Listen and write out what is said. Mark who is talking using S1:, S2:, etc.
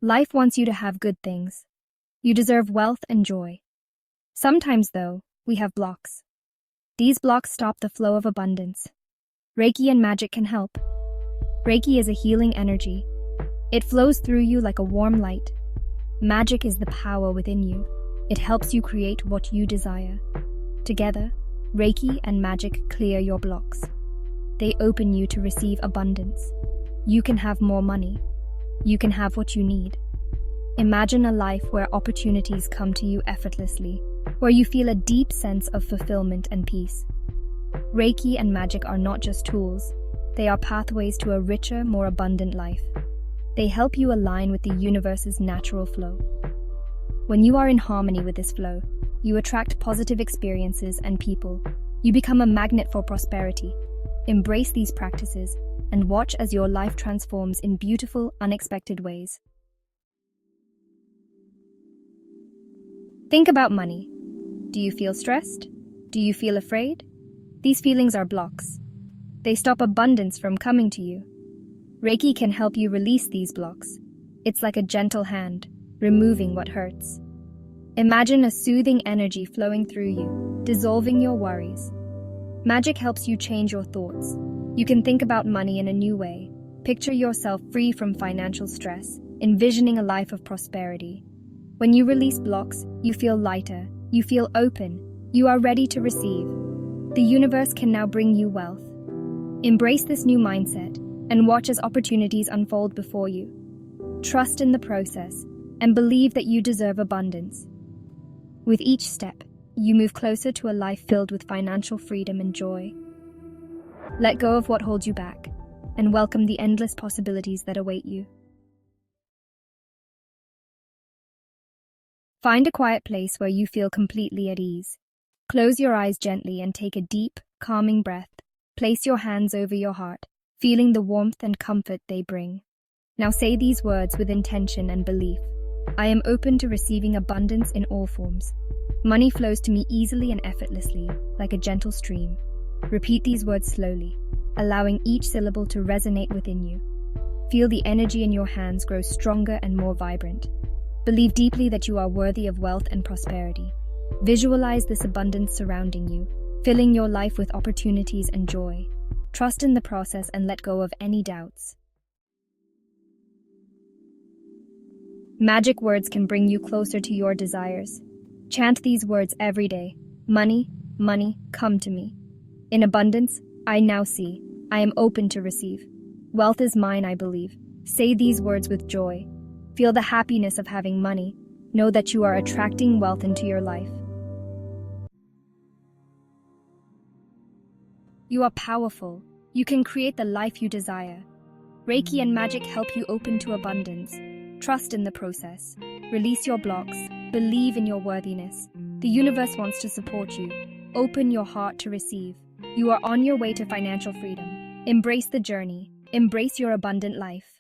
S1: Life wants you to have good things. You deserve wealth and joy. Sometimes, though, we have blocks. These blocks stop the flow of abundance. Reiki and magic can help. Reiki is a healing energy. It flows through you like a warm light. Magic is the power within you. It helps you create what you desire. Together, Reiki and magic clear your blocks. They open you to receive abundance. You can have more money. You can have what you need. Imagine a life where opportunities come to you effortlessly, where you feel a deep sense of fulfillment and peace. Reiki and magic are not just tools. They are pathways to a richer, more abundant life. They help you align with the universe's natural flow. When you are in harmony with this flow, you attract positive experiences and people. You become a magnet for prosperity. Embrace these practices and watch as your life transforms in beautiful, unexpected ways. Think about money. Do you feel stressed? Do you feel afraid? These feelings are blocks. They stop abundance from coming to you. Reiki can help you release these blocks. It's like a gentle hand, removing what hurts. Imagine a soothing energy flowing through you, dissolving your worries. Magic helps you change your thoughts. You can think about money in a new way. Picture yourself free from financial stress, envisioning a life of prosperity. When you release blocks, you feel lighter, you feel open, you are ready to receive. The universe can now bring you wealth. Embrace this new mindset and watch as opportunities unfold before you. Trust in the process and believe that you deserve abundance. With each step, you move closer to a life filled with financial freedom and joy. Let go of what holds you back and welcome the endless possibilities that await you. Find a quiet place where you feel completely at ease. Close your eyes gently and take a deep, calming breath. Place your hands over your heart, feeling the warmth and comfort they bring. Now say these words with intention and belief. I am open to receiving abundance in all forms. Money flows to me easily and effortlessly, like a gentle stream. Repeat these words slowly, allowing each syllable to resonate within you. Feel the energy in your hands grow stronger and more vibrant. Believe deeply that you are worthy of wealth and prosperity. Visualize this abundance surrounding you, filling your life with opportunities and joy. Trust in the process and let go of any doubts. Magic words can bring you closer to your desires. Chant these words every day. Money, money, come to me. In abundance, I now see. I am open to receive. Wealth is mine, I believe. Say these words with joy. Feel the happiness of having money. Know that you are attracting wealth into your life. You are powerful. You can create the life you desire. Reiki and magic help you open to abundance. Trust in the process. Release your blocks. Believe in your worthiness. The universe wants to support you. Open your heart to receive. You are on your way to financial freedom. Embrace the journey. Embrace your abundant life.